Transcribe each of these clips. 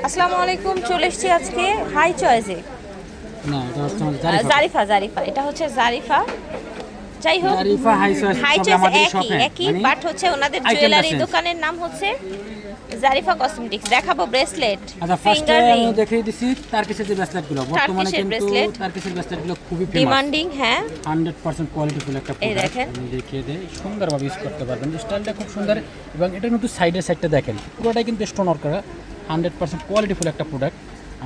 আসসালামু আলাইকুম, চলে এসেছি আজকে হাই চয়েসে। না এটা হচ্ছে আমাদের জারিফা। জারিফা এটা হচ্ছে জারিফা। যাই হোক, জারিফা হাই চয়েস হাই সব চয়েস আমাদের একই শপে একই মানে বাট হচ্ছে ওনাদের item টা জুয়েলারি change। দোকানের নাম হচ্ছে জারিফা কসমেটিক্স। দেখাবো ব্রেসলেট, আচ্ছা ফার্স্টে ফিঙ্গার রিং, আমি দেখিয়ে দিছি তারকিসের যে ব্রেসলেটগুলো বর্তমানে টার্কিশের কিন্তু bracelet। তারকিসের ব্রেসলেটগুলো খুবই ফেমাস, ডিমান্ডিং। হ্যাঁ 100% কোয়ালিটিফুল একটা এই প্রোডাক্ট। দেখেন। আমি দেখিয়ে দেই, সুন্দরভাবে ইউজ করতে পারবেন, স্টাইলটা খুব সুন্দর এবং এটা কিন্তু সাইডটা দেখেন পুরোটাই কিন্তু স্টোন ওয়ার্ক করা, 100% কোয়ালিটিফুল একটা প্রোডাক্ট।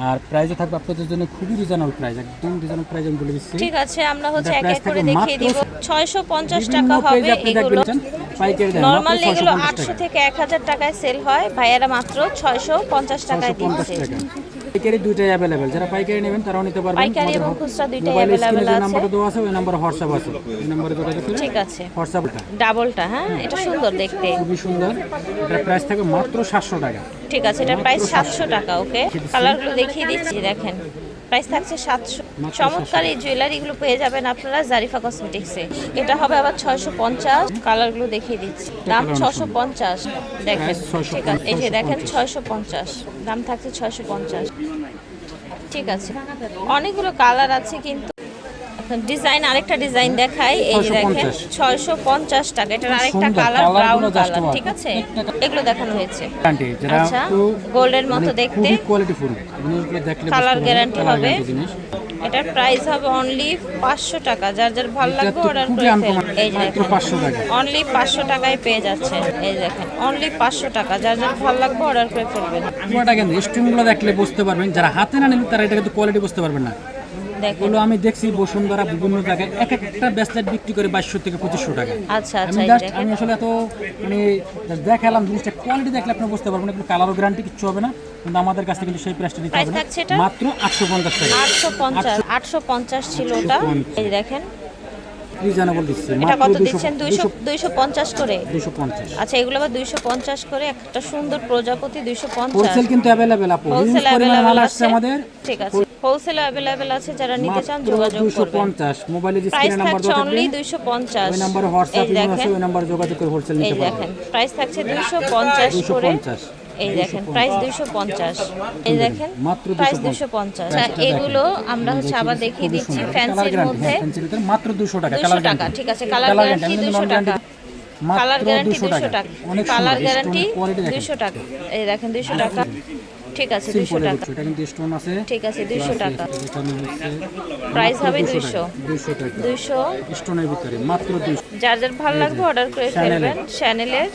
আর প্রাইসও থাকবে আপনাদের জন্য খুবই রিজনেবল প্রাইস, একদম রিজনেবল প্রাইস আমি বলে দিচ্ছি। ঠিক আছে, আমরা হচ্ছে এক price এক করে থাকবে দেখিয়ে মাত্র দিব। 650 বিভিন্ন টাকা page হবে আপনি এগুলো। দেখবেন পাইকারি দাম নরমাল মাত্র এগুলো 650 800 টাকা। থেকে 1000 টাকায় সেল হয়, ভাইয়ারা মাত্র 650 টাকায় 650 দিচ্ছে। টাকা। পাইকারি দুইটাই অ্যাভেলেবেল, যারা পাইকারি নেবেন তারাও নিতে পারবেন। পাইকারি এবং আমাদের খুচরা দুইটাই মোবাইল অ্যাভেলেবেল স্ক্রিনে যে আছে। নাম্বারটা দেওয়া আছে ওই নাম্বারে হোয়াটসঅ্যাপ আছে, এই নাম্বারে যোগাযোগ করে ঠিক আছে, হোয়াটসঅ্যাপটা ডাবলটা। হ্যাঁ এটা সুন্দর দেখতে। খুবই সুন্দর। এটার প্রাইস থাকবে মাত্র 700 টাকা। ঠিক আছে, এটার প্রাইস 700 টাকা। ওকে, কালারগুলো দেখিয়ে দিচ্ছি, দেখেন প্রাইস থাকছে 700। চমৎকার এই জুয়েলারিগুলো পেয়ে যাবেন আপনারা জারিফা কসমেটিক্সে। এটা হবে আবার 650। কালারগুলো দেখিয়ে দিচ্ছি, দাম 650। দেখেন, ঠিক আছে, এই যে দেখেন 650, দাম থাকছে 650। ঠিক আছে, অনেকগুলো কালার আছে কিন্তু ডিজাইন, আরেকটা ডিজাইন দেখাই। এই যে দেখেন 650 টাকা। এটার আরেকটা সুন্দর, কালার ব্রাউন কালারগুলো just কালার। wow। ঠিক আছে, এগুলো দেখানো হয়েছে। গ্যারান্টি যারা আচ্ছা, একটু গোল্ডের মতো মানে দেখতে, খুবই কোয়ালিটিফুল জিনিসগুলো দেখলে কালার বুঝতে পারবেন, গ্যারান্টি কালার হবে। গ্যারান্টি জিনিস। এটার প্রাইস হবে অনলি 500 টাকা। যার যার ভালো এটা লাগবে তো অর্ডার খুবই করে uncommon, ফেলুন। এই যে মাত্র দেখেন 500 টাকা। অনলি 500 টাকায় পেয়ে যাচ্ছেন। এই দেখেন অনলি 500 টাকা, যার যার ভালো লাগবে অর্ডার করে ফেলবেন। পুরোটা কিন্তু স্টোনগুলো দেখলে বুঝতে পারবেন, যারা হাতে না নিলে তারা এটা কিন্তু কোয়ালিটি বুঝতে পারবেন না। দেখেন, এগুলো আমি দেখছি বসুন্ধরা বিভিন্ন জায়গায় এক একটা ব্রেসলেট বিক্রি করে 2200 থেকে 2500 টাকা। আচ্ছা আচ্ছা, আমি এই যে জাস্ট দেখেন আমি আসলে এত মানে দেখালাম জিনিসটা, কোয়ালিটি দেখলে আপনি বুঝতে পারবেন, একটু কালারও গ্যারান্টি কিছু হবে না, কিন্তু আমাদের কাছ থেকে কিন্তু সেই প্রাইসটা দিতে প্রাইস হবে না। থাকছে এটা মাত্র 850 টাকা। 850 ছিল ওটা। এই যে দেখেন, রিজনেবল দিচ্ছি, এটা মাত্র কত 200 দিচ্ছেন? 250 করে। 250। আচ্ছা, এগুলো আবার 250 করে। একটা সুন্দর প্রজাপতি 250। হোলসেল কিন্তু अवेलेबल আপু, হোলসেল হিউজ পরিমাণে মাল অ্যাভেলেবেল আসছে আছে আমাদের। ঠিক আছে, হোলসেল অ্যাভেলেবেল আছে, যারা নিতে চান মাত্র যোগাযোগ করবেন। 250। মোবাইলে যে প্রাইস স্ক্রিনে নাম্বার থাকছে দেওয়া অনলি থাকবে 250। ওই নম্বরে হোয়াটসঅ্যাপ এই ইমেল আছে, দেখেন, ওই নম্বরে যোগাযোগ করে হোলসেল এই নিতে পারবেন। দেখেন প্রাইস থাকছে 250 করে। 250। এই দেখেন প্রাইস 250। এই দেখেন মাত্র প্রাইস 250। 250। আচ্ছা, এগুলো আমরা হচ্ছে আবার দেখিয়ে দিচ্ছি ফ্যান্সির মধ্যে। ফ্যান্সির ভিতরে মাত্র 200 টাকা 200 কালার টাকা। গ্যারান্টি। ঠিক আছে, কালার গ্যারান্টি 200 টাকা। কালার গ্যারান্টি 200 টাকা। অনেক কালার সুন্দর, গ্যারান্টি স্টোনের কোয়ালিটি দেখেন। 200 টাকা। এই দেখেন 200 টাকা। ঠিক আছে, 200 সিম্পল টাকা। এটা কিন্তু স্টোন আছে। ঠিক আছে, 200 টাকা। এখানে হচ্ছে প্রাইস মাত্র হবে 200 200। টাকা। 200। স্টোনের ভিতরে মাত্র 200। যার যার ভালো লাগবে অর্ডার করে ফেলবেন। চ্যানেলের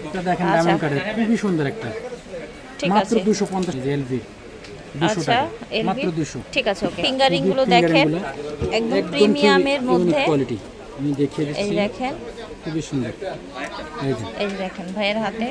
এটা দেখেন আচ্ছা। ডায়মন্ড কাটের খুবই সুন্দর একটা, ঠিক মাত্র আছে। 250 এলভি 200 আচ্ছা, টাকা, এলবি মাত্র 200। ঠিক আছে। ওকে, ফিঙ্গারিং গুলো দেখেন, একদম একদম প্রিমিয়ামের মধ্যে। কোয়ালিটি আমি দেখিয়ে এই দিচ্ছি, দেখেন, খুবই সুন্দর। এই যে এই দেখেন ভাইয়ের হাতে।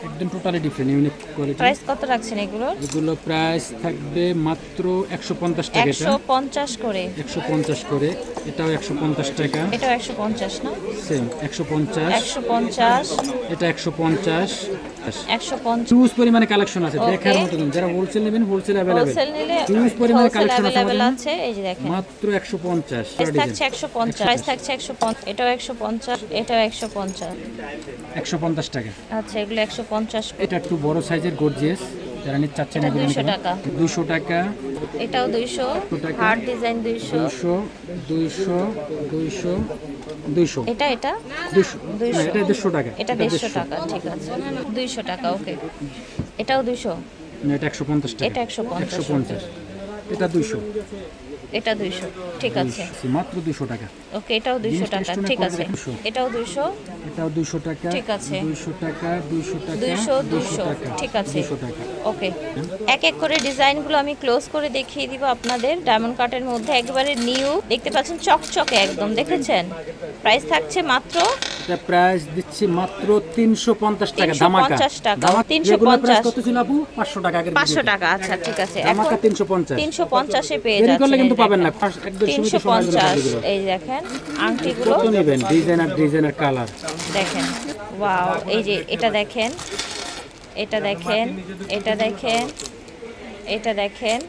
একদম totally different unique quality. Price কত রাখছেন এগুলোর? এগুলো প্রাইস থাকবে মাত্র 150 টাকা। এটা 150 করে। 150 করে, এটাও 150 টাকা। এটাও 150 না? সেম 150। 150, এটা 150। 150। হিউজ পরিমাণে কালেকশন আছে Okay. দেখার মতো, যারা হোলসেল নেবেন হোলসেল अवेलेबल। হোলসেল নিলে হিউজ পরিমাণে হোলসেল কালেকশন আছে অ্যাভেলেবেল আমাদের, আছে। এই যে দেখেন মাত্র 150 প্রাইস থাকছে 150। প্রাইস থাকছে 150। এটাও 150, এটাও 150। 150 টাকা। আচ্ছা, এগুলো 150। এটা একটু বড় সাইজের গর্জিয়াস, যারা নিতে চাচ্ছেন এটা এগুলো 200 নিতে টাকা। পারেন। 200 টাকা। এটাও 200। টাকা। Hard design 200। 200 200 200 এটা এটা 200 200 না, এটা 150 টাকা। এটা 150 টাকা। ঠিক আছে, 200 টাকা। ওকে, এটাও 200। না, এটা 150 টাকা। এটা 150। 150। এটা 200। এটা 200। ঠিক আছে, মাত্র 200 টাকা। ওকে, এটাও 200 টাকা। স্টোনের ঠিক আছে, কোয়ালিটি 200। এটাও 200। এটাও 200 টাকা। ঠিক আছে। 200 টাকা 200 টাকা 200 200 200। টাকা। ঠিক আছে, 200 টাকা। ওকে। এক এক করে ডিজাইনগুলো আমি ক্লোজ করে দেখিয়ে দিব আপনাদের। ডায়মন্ড কাটের মধ্যে একেবারে নিউ দেখতে পাচ্ছেন, চকচকে একদম, দেখেছেন? প্রাইস থাকছে মাত্র, এটা প্রাইস দিচ্ছি মাত্র 350 টাকা। ধামাকা 350 টাকা। ধামাকা 350 রেগুলার প্রাইস কত ছিল আপু? 500 টাকা আগের 500 টাকা। আচ্ছা, ঠিক আছে, এখন ধামাকা 350। 350 এ পেয়ে দেরি যাচ্ছেন। করলে এই কিন্তু পাবেন না, দেখেন, একদম সীমিত সময়ের জন্য 350। এগুলো। এই দেখেন আংটিগুলো কত নেবেন? ডিজাইনার কালার দেখেন, ওয়াও। এই যে এটা দেখেন, এটা দেখেন, এটা দেখেন, এটা দেখেন,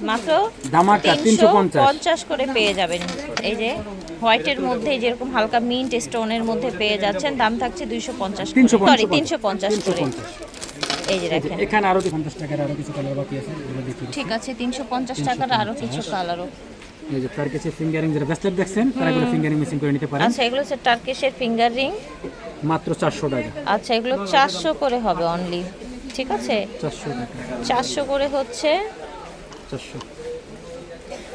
মাত্র ধামাকা 350 350 করে পেয়ে যাবেন। এই যে হোয়াইটের মধ্যে যেরকম হালকা মিন্ট স্টোনের মধ্যে পেয়ে যাচ্ছেন, দাম থাকছে 250 করে। 350 সরি 350 করে। এই যে দেখেন। এখানে আরো 50 টাকার আরো কিছু কালার বাকি আছে, এগুলো দেখি। ঠিক আছে, 350 টাকার আরো কিছু কালারও। এই যে তার কাছে ফিঙ্গারিং যেটা ব্রেসলেট দেখছেন, তারা এগুলো ফিঙ্গারিং মেশিন করে নিতে পারেন। আচ্ছা, এগুলো হচ্ছে টার্কিশের ফিঙ্গার রিং, মাত্র 400 টাকা। আচ্ছা এগুলো 400 করে হবে অনলি, ঠিক আছে 400 টাকা, 400 করে হচ্ছে, 400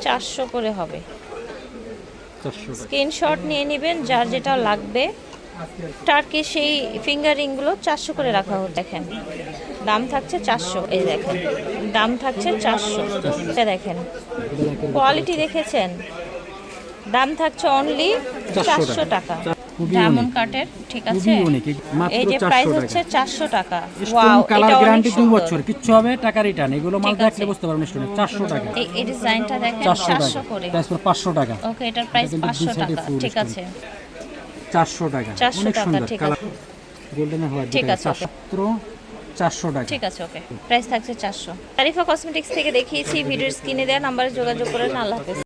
400 করে হবে। 400 টাকা। স্ক্রিনশট নিয়ে নেবেন যার যেটা লাগবে। টার্কি সেই ফিঙ্গারিংগুলো 400 করে রাখা হোক। দেখেন দাম থাকছে 400, এই দেখেন দাম থাকছে 400। এটা দেখেন কোয়ালিটি দেখেছেন, দাম থাকছে অনলি 400 টাকা। ডায়মন্ড কাটের, ঠিক আছে, খুবই ইউনিক, মাত্র এই যে 400 প্রাইস টাকা। হচ্ছে 400 টাকা। স্টোন ওয়াও, কালার এটা অনেক গ্যারান্টি 2 সুন্দর। বছর, কিচ্ছু হবে টাকা রিটার্ন। এগুলো মাল ঠিক দেখলে আছে। বুঝতে পারবেন স্টোনে 400 টাকা। এই ডিজাইনটা দেখেন 400 টাকা 400 করে। প্রাইস 500 টাকা। ওকে, এটার প্রাইস কিন্তু 500 দুই সাইডে টাকা, full ঠিক stone। আছে 400 টাকা, 400 অনেক টাকা, সুন্দর ঠিক কালার, আছে। গোল্ডেন হোয়াইট, ঠিক আছে, ওকে। মাত্র 400 টাকা। ঠিক আছে, ওকে, প্রাইস থাকছে 400। আরিফা কসমেটিক্স থেকে দেখিয়েছি, ভিডিওর স্ক্রিনে দেওয়া নাম্বারে যোগাযোগ করেন। আল্লাহ হাফেজ।